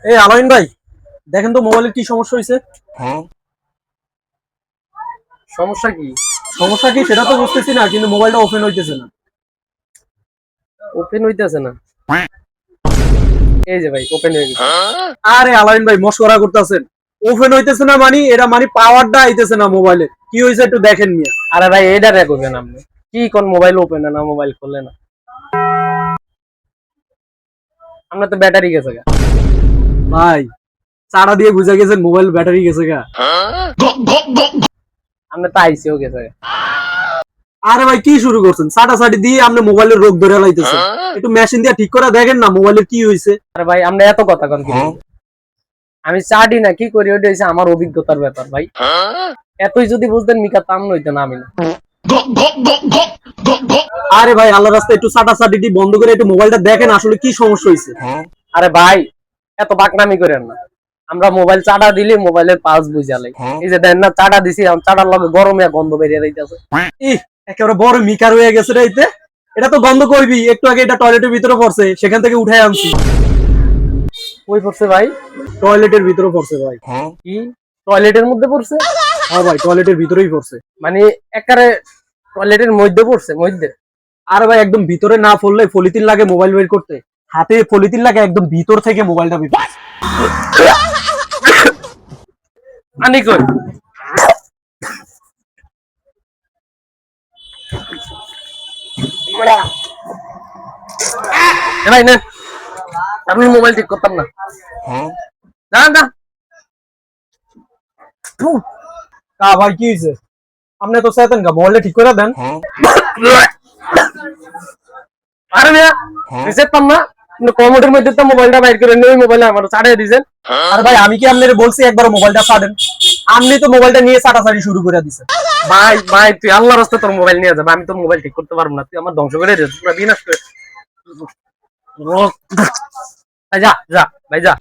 এই আলামিন ভাই, দেখেন তো মোবাইলের কি সমস্যা হয়েছে। সমস্যা কি? সমস্যা কি সেটা তো বুঝতেছি না, কিন্তু মোবাইলটা ওপেন হইতেছে না। ওপেন হইতেছে না? এই যে ভাই ওপেন হয়ে গেছে। আরে আলামিন ভাই, মশকরা করতেছেন। ওপেন হইতেছে না মানে এটা মানে পাওয়ারটা আইতেছে না মোবাইলে। কি হয়েছে একটু দেখেন মিয়া। আরে ভাই এইটা করবেন আপনি। কি কোন মোবাইল ওপেন না মোবাইল খুললে না? আমরা তো ব্যাটারি গেছে গা। ভাই, চাড়া দিয়ে বুঝা গেছেন মোবাইল ব্যাটারি গেছে গা। আমরা তো আইসিও গেছে গা। আরে ভাই কি শুরু করছেন? সাটি দিয়ে আপনি মোবাইলের রোগ ধরে লাইতেছেন। একটু মেশিন দিয়ে ঠিক করে দেখেন না মোবাইলের কি হয়েছে। আরে ভাই আমরা এত কথা কন কি? আমি চাডি না কি করি ওইটা হইছে আমার অভিজ্ঞতার ব্যাপার ভাই। এতই যদি বুঝতেন মিকা তাম নইতেন আমি না। আরে ভাই, আল্লাহ রাস্তায় একটু সাটি বন্ধ করে একটু মোবাইলটা দেখেন আসলে কি সমস্যা হয়েছে। আরে ভাই এত বাকনামি করেন না। আমরা মোবাইল চাটা দিলে মোবাইলের পালস বুঝালাই। এই যে দেন না চাটা দিছি, চাটার লগে গরমে গন্ধ বেরিয়ে যাইতেছে। ইহ, একেবারে বড় মিকার হয়ে গেছে রে এতে। এটা তো গন্ধ করবি, একটু আগে এটা টয়লেটের ভিতরে পড়ছে, সেখান থেকে উঠাই আনছি। কই পড়ছে ভাই? টয়লেটের ভিতরে পড়ছে ভাই। কি টয়লেটের মধ্যে পড়ছে? হ্যাঁ ভাই, টয়লেটের ভিতরেই পড়ছে। মানে একারে টয়লেটের মধ্যে পড়ছে মধ্যে? আরে ভাই, একদম ভিতরে না পড়লে পলিথিন লাগে মোবাইল বের করতে। হাতে পলিথিন লাগে, একদম ভিতর থেকে মোবাইলটা বের করছে। আনি কই? ভাই না আমি মোবাইল ঠিক করতাম না। না না কা ভাই কি হয়েছে? আপনি তো চেতেন গা, মোবাইলটা ঠিক করে দেন। আরে মিয়া রিসেটতাম না। কিন্তু কমোডের মধ্যে তো মোবাইলটা বাইর করে নিয়ে মোবাইলে আমার ছাড়িয়ে দিয়েছেন। আরে ভাই, আমি কি আপনার বলছি একবার মোবাইলটা ছাড়েন? আপনি তো মোবাইলটা নিয়ে চাটাচাটি শুরু করে দিছেন। ভাই ভাই তুই আল্লাহর রাস্তায় তোর মোবাইল নিয়ে যাবে, আমি তোর মোবাইল ঠিক করতে পারবো না। তুই আমার ধ্বংস করে দিস, পুরো বিনাশ করে। ভাই যা যা ভাই যা।